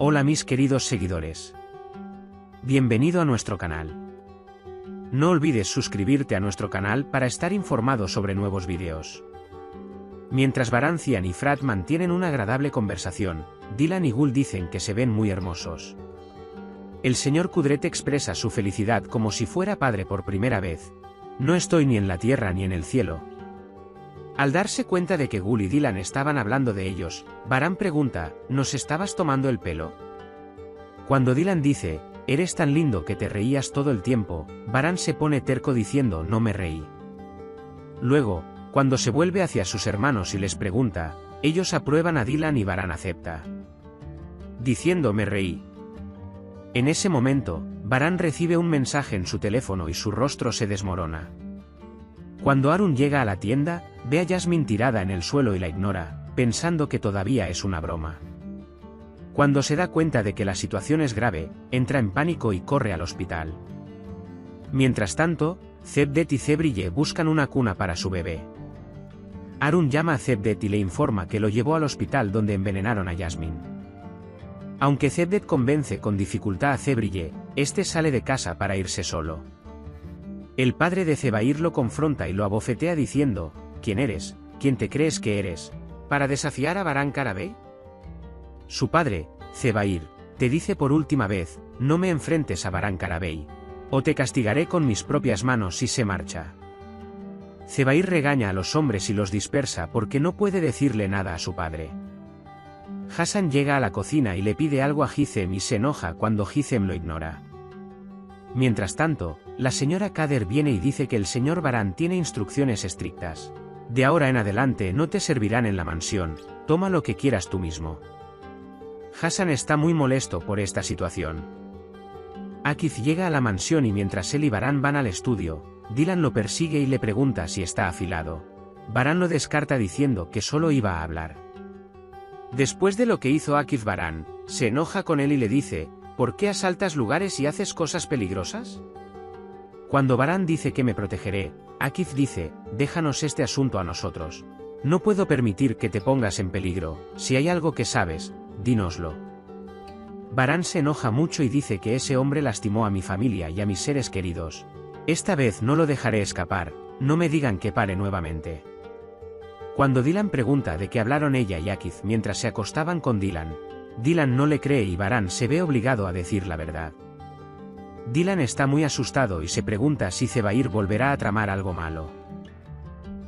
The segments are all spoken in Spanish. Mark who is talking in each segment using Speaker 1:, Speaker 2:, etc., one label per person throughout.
Speaker 1: Hola mis queridos seguidores. Bienvenido a nuestro canal. No olvides suscribirte a nuestro canal para estar informado sobre nuevos vídeos. Mientras Baratheon y Frat mantienen una agradable conversación, Dylan y Gul dicen que se ven muy hermosos. El señor Cudret expresa su felicidad como si fuera padre por primera vez. No estoy ni en la tierra ni en el cielo. Al darse cuenta de que Gul y Dylan estaban hablando de ellos, Baran pregunta, ¿nos estabas tomando el pelo? Cuando Dylan dice, eres tan lindo que te reías todo el tiempo, Baran se pone terco diciendo no me reí. Luego, cuando se vuelve hacia sus hermanos y les pregunta, ellos aprueban a Dylan y Baran acepta. Diciendo me reí. En ese momento, Baran recibe un mensaje en su teléfono y su rostro se desmorona. Cuando Arun llega a la tienda, ve a Jasmine tirada en el suelo y la ignora, pensando que todavía es una broma. Cuando se da cuenta de que la situación es grave, entra en pánico y corre al hospital. Mientras tanto, Zebdet y Zebrille buscan una cuna para su bebé. Arun llama a Zebdet y le informa que lo llevó al hospital donde envenenaron a Jasmine. Aunque Zebdet convence con dificultad a Zebrille, este sale de casa para irse solo. El padre de Zebair lo confronta y lo abofetea diciendo, ¿quién eres? ¿Quién te crees que eres? ¿Para desafiar a Baran Karabey? Su padre, Zebair, te dice por última vez, no me enfrentes a Baran Karabey, o te castigaré con mis propias manos si se marcha. Zebair regaña a los hombres y los dispersa porque no puede decirle nada a su padre. Hassan llega a la cocina y le pide algo a Hizem y se enoja cuando Hizem lo ignora. Mientras tanto, la señora Kader viene y dice que el señor Baran tiene instrucciones estrictas. De ahora en adelante no te servirán en la mansión, toma lo que quieras tú mismo. Hassan está muy molesto por esta situación. Akif llega a la mansión y mientras él y Baran van al estudio, Dylan lo persigue y le pregunta si está afilado. Baran lo descarta diciendo que solo iba a hablar. Después de lo que hizo Akif, Baran se enoja con él y le dice, ¿por qué asaltas lugares y haces cosas peligrosas? Cuando Baran dice que me protegeré, Akif dice, déjanos este asunto a nosotros. No puedo permitir que te pongas en peligro, si hay algo que sabes, dínoslo. Baran se enoja mucho y dice que ese hombre lastimó a mi familia y a mis seres queridos. Esta vez no lo dejaré escapar, no me digan que pare nuevamente. Cuando Dylan pregunta de qué hablaron ella y Akif mientras se acostaban con Dylan, Dylan no le cree y Baran se ve obligado a decir la verdad. Dylan está muy asustado y se pregunta si Zebair volverá a tramar algo malo.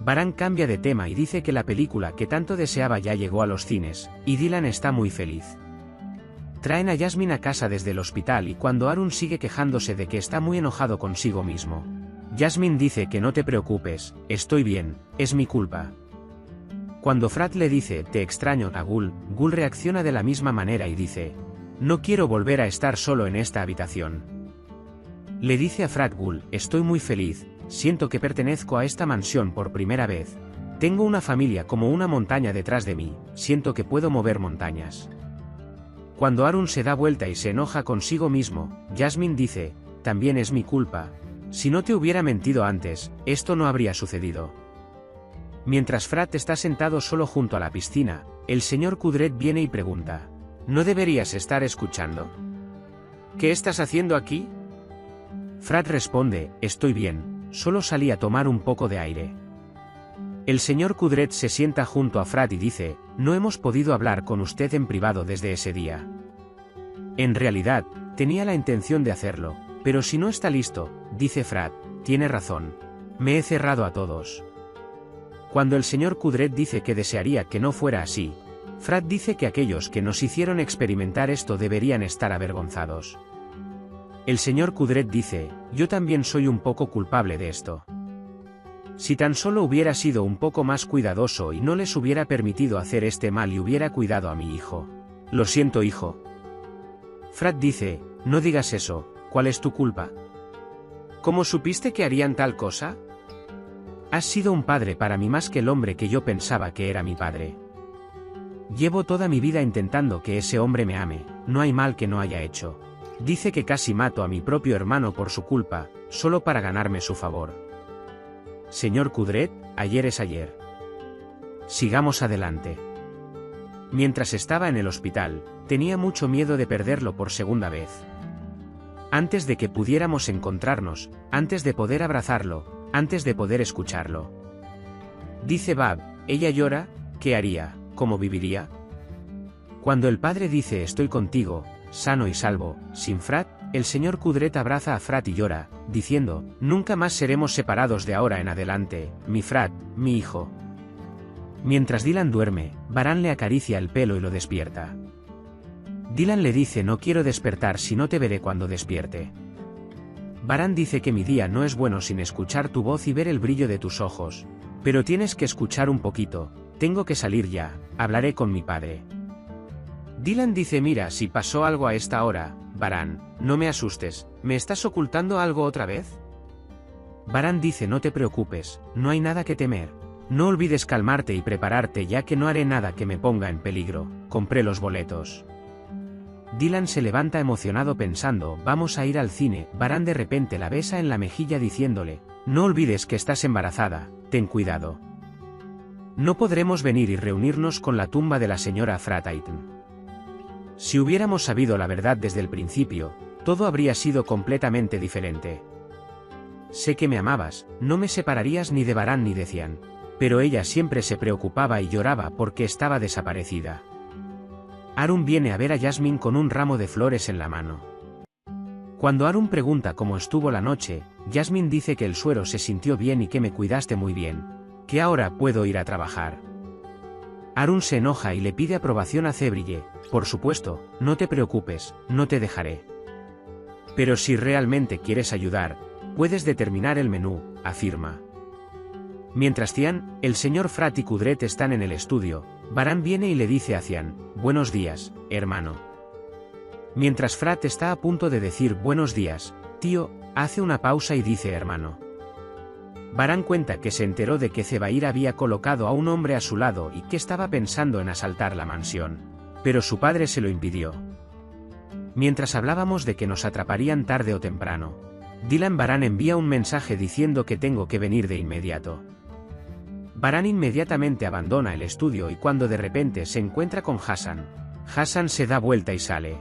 Speaker 1: Baran cambia de tema y dice que la película que tanto deseaba ya llegó a los cines, y Dylan está muy feliz. Traen a Jasmine a casa desde el hospital y cuando Arun sigue quejándose de que está muy enojado consigo mismo, Jasmine dice que no te preocupes, estoy bien, es mi culpa. Cuando Frat le dice, te extraño a Gul, Gul reacciona de la misma manera y dice, no quiero volver a estar solo en esta habitación. Le dice a Frat Gul, estoy muy feliz, siento que pertenezco a esta mansión por primera vez. Tengo una familia como una montaña detrás de mí, siento que puedo mover montañas. Cuando Arun se da vuelta y se enoja consigo mismo, Jasmine dice, también es mi culpa. Si no te hubiera mentido antes, esto no habría sucedido. Mientras Frat está sentado solo junto a la piscina, el señor Cudret viene y pregunta, ¿no deberías estar escuchando? ¿Qué estás haciendo aquí? Frat responde, estoy bien, solo salí a tomar un poco de aire. El señor Cudret se sienta junto a Frat y dice, no hemos podido hablar con usted en privado desde ese día. En realidad, tenía la intención de hacerlo, pero si no está listo, dice Frat, tiene razón. Me he cerrado a todos. Cuando el señor Cudret dice que desearía que no fuera así, Frat dice que aquellos que nos hicieron experimentar esto deberían estar avergonzados. El señor Cudret dice, yo también soy un poco culpable de esto. Si tan solo hubiera sido un poco más cuidadoso y no les hubiera permitido hacer este mal y hubiera cuidado a mi hijo. Lo siento, hijo. Frat dice, no digas eso, ¿cuál es tu culpa? ¿Cómo supiste que harían tal cosa? Has sido un padre para mí más que el hombre que yo pensaba que era mi padre. Llevo toda mi vida intentando que ese hombre me ame, no hay mal que no haya hecho. Dice que casi mato a mi propio hermano por su culpa, solo para ganarme su favor. Señor Cudret, ayer es ayer. Sigamos adelante. Mientras estaba en el hospital, tenía mucho miedo de perderlo por segunda vez. Antes de que pudiéramos encontrarnos, antes de poder abrazarlo, antes de poder escucharlo. Dice Bab, ella llora, ¿qué haría? ¿Cómo viviría? Cuando el padre dice estoy contigo, sano y salvo, sin Frat, el señor Kudret abraza a Frat y llora, diciendo, nunca más seremos separados de ahora en adelante, mi Frat, mi hijo. Mientras Dylan duerme, Baran le acaricia el pelo y lo despierta. Dylan le dice no quiero despertar si no te veré cuando despierte. Baran dice que mi día no es bueno sin escuchar tu voz y ver el brillo de tus ojos. Pero tienes que escuchar un poquito, tengo que salir ya, hablaré con mi padre. Dylan dice mira si pasó algo a esta hora, Baran, no me asustes, ¿me estás ocultando algo otra vez? Baran dice no te preocupes, no hay nada que temer. No olvides calmarte y prepararte ya que no haré nada que me ponga en peligro, compré los boletos. Dylan se levanta emocionado pensando, vamos a ir al cine, Baran de repente la besa en la mejilla diciéndole, no olvides que estás embarazada, ten cuidado. No podremos venir y reunirnos con la tumba de la señora Frataiten. Si hubiéramos sabido la verdad desde el principio, todo habría sido completamente diferente. Sé que me amabas, no me separarías ni de Baran ni de Cian. Pero ella siempre se preocupaba y lloraba porque estaba desaparecida. Arun viene a ver a Jasmine con un ramo de flores en la mano. Cuando Arun pregunta cómo estuvo la noche, Jasmine dice que el suero se sintió bien y que me cuidaste muy bien, que ahora puedo ir a trabajar. Arun se enoja y le pide aprobación a Cebrille, por supuesto, no te preocupes, no te dejaré. Pero si realmente quieres ayudar, puedes determinar el menú, afirma. Mientras Cian, el señor Frat y Kudret están en el estudio, Baran viene y le dice a Cian, buenos días, hermano. Mientras Frat está a punto de decir buenos días, tío, hace una pausa y dice hermano. Baran cuenta que se enteró de que Zebair había colocado a un hombre a su lado y que estaba pensando en asaltar la mansión. Pero su padre se lo impidió. Mientras hablábamos de que nos atraparían tarde o temprano, Dylan Baran envía un mensaje diciendo que tengo que venir de inmediato. Baran inmediatamente abandona el estudio y cuando de repente se encuentra con Hassan, Hassan se da vuelta y sale.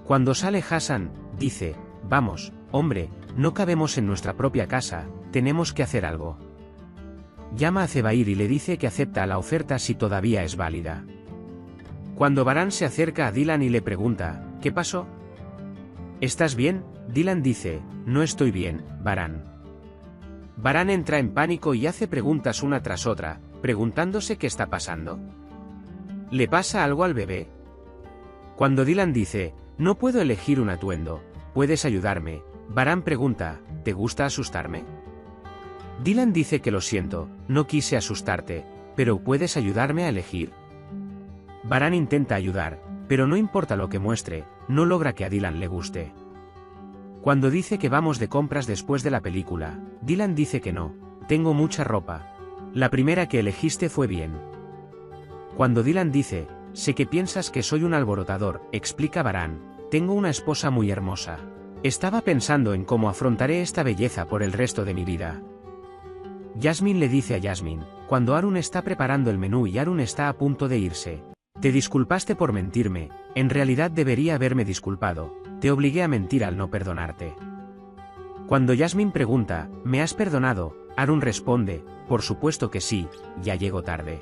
Speaker 1: Cuando sale Hassan, dice, vamos, hombre, no cabemos en nuestra propia casa, tenemos que hacer algo. Llama a Zebair y le dice que acepta la oferta si todavía es válida. Cuando Baran se acerca a Dylan y le pregunta, ¿qué pasó? ¿Estás bien? Dylan dice, no estoy bien, Baran. Baran entra en pánico y hace preguntas una tras otra, preguntándose qué está pasando. ¿Le pasa algo al bebé? Cuando Dylan dice, no puedo elegir un atuendo, ¿puedes ayudarme? Baran pregunta, ¿te gusta asustarme? Dylan dice que lo siento, no quise asustarte, pero ¿puedes ayudarme a elegir? Baran intenta ayudar, pero no importa lo que muestre, no logra que a Dylan le guste. Cuando dice que vamos de compras después de la película, Dylan dice que no, tengo mucha ropa. La primera que elegiste fue bien. Cuando Dylan dice, sé que piensas que soy un alborotador, explica Baran, tengo una esposa muy hermosa. Estaba pensando en cómo afrontaré esta belleza por el resto de mi vida. Jasmine le dice a Jasmine, cuando Arun está preparando el menú y Arun está a punto de irse. Te disculpaste por mentirme, en realidad debería haberme disculpado, te obligué a mentir al no perdonarte. Cuando Jasmine pregunta, ¿me has perdonado? Arun responde, por supuesto que sí, ya llego tarde.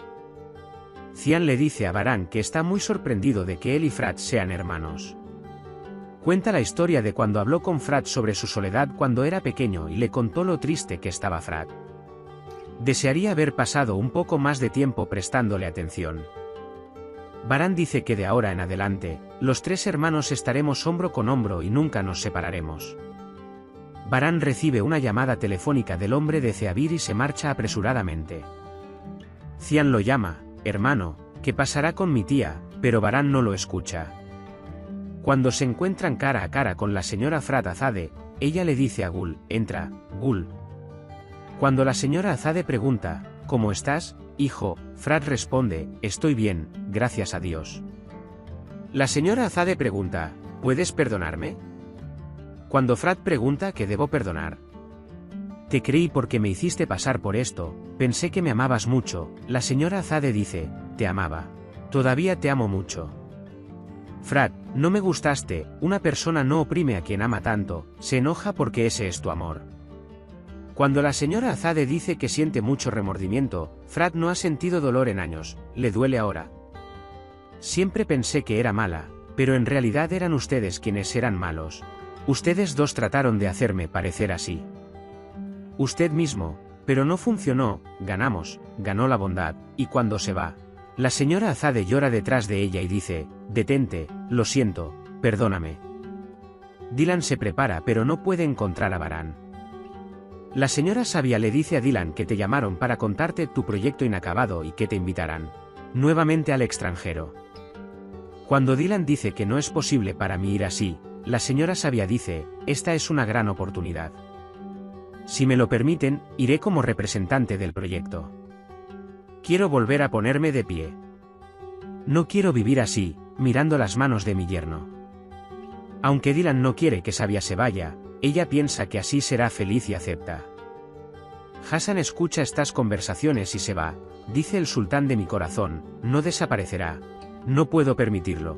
Speaker 1: Cian le dice a Baran que está muy sorprendido de que él y Frat sean hermanos. Cuenta la historia de cuando habló con Frat sobre su soledad cuando era pequeño y le contó lo triste que estaba Frat. Desearía haber pasado un poco más de tiempo prestándole atención. Baran dice que de ahora en adelante, los tres hermanos estaremos hombro con hombro y nunca nos separaremos. Baran recibe una llamada telefónica del hombre de Zeabir y se marcha apresuradamente. Cian lo llama, hermano, ¿qué pasará con mi tía? Pero Baran no lo escucha. Cuando se encuentran cara a cara con la señora Frat Azade, ella le dice a Gul, entra, Gul. Cuando la señora Azade pregunta, ¿cómo estás, hijo? Frat responde, estoy bien, gracias a Dios. La señora Azade pregunta, ¿puedes perdonarme? Cuando Frat pregunta qué debo perdonar. Te creí porque me hiciste pasar por esto, pensé que me amabas mucho, la señora Azade dice, te amaba. Todavía te amo mucho. Frat, no me gustaste. Una persona no oprime a quien ama tanto, se enoja porque ese es tu amor. Cuando la señora Azade dice que siente mucho remordimiento, Frat no ha sentido dolor en años, le duele ahora. Siempre pensé que era mala, pero en realidad eran ustedes quienes eran malos. Ustedes dos trataron de hacerme parecer así. Usted mismo, pero no funcionó, ganó la bondad, y cuando se va. La señora Azade llora detrás de ella y dice, detente, lo siento, perdóname. Dylan se prepara pero no puede encontrar a Baran. La señora Sabia le dice a Dylan que te llamaron para contarte tu proyecto inacabado y que te invitarán nuevamente al extranjero. Cuando Dylan dice que no es posible para mí ir así, la señora Sabia dice, esta es una gran oportunidad. Si me lo permiten, iré como representante del proyecto. Quiero volver a ponerme de pie. No quiero vivir así, mirando las manos de mi yerno. Aunque Dylan no quiere que Sabia se vaya, ella piensa que así será feliz y acepta. Hassan escucha estas conversaciones y se va, dice el sultán de mi corazón, no desaparecerá. No puedo permitirlo.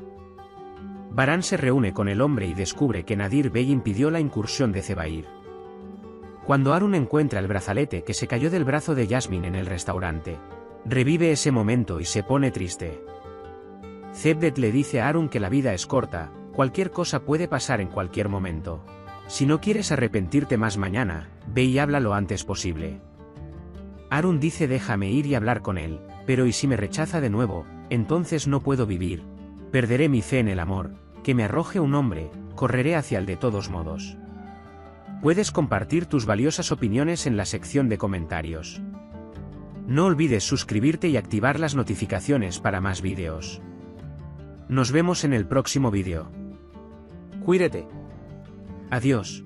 Speaker 1: Baran se reúne con el hombre y descubre que Nadir Bey impidió la incursión de Zebair. Cuando Harun encuentra el brazalete que se cayó del brazo de Yasmin en el restaurante, revive ese momento y se pone triste. Cevdet le dice a Harun que la vida es corta, cualquier cosa puede pasar en cualquier momento. Si no quieres arrepentirte más mañana, ve y habla lo antes posible. Harun dice déjame ir y hablar con él, pero ¿y si me rechaza de nuevo? Entonces no puedo vivir. Perderé mi fe en el amor, que me arroje un hombre, correré hacia él de todos modos. Puedes compartir tus valiosas opiniones en la sección de comentarios. No olvides suscribirte y activar las notificaciones para más vídeos. Nos vemos en el próximo vídeo. Cuídate. Adiós.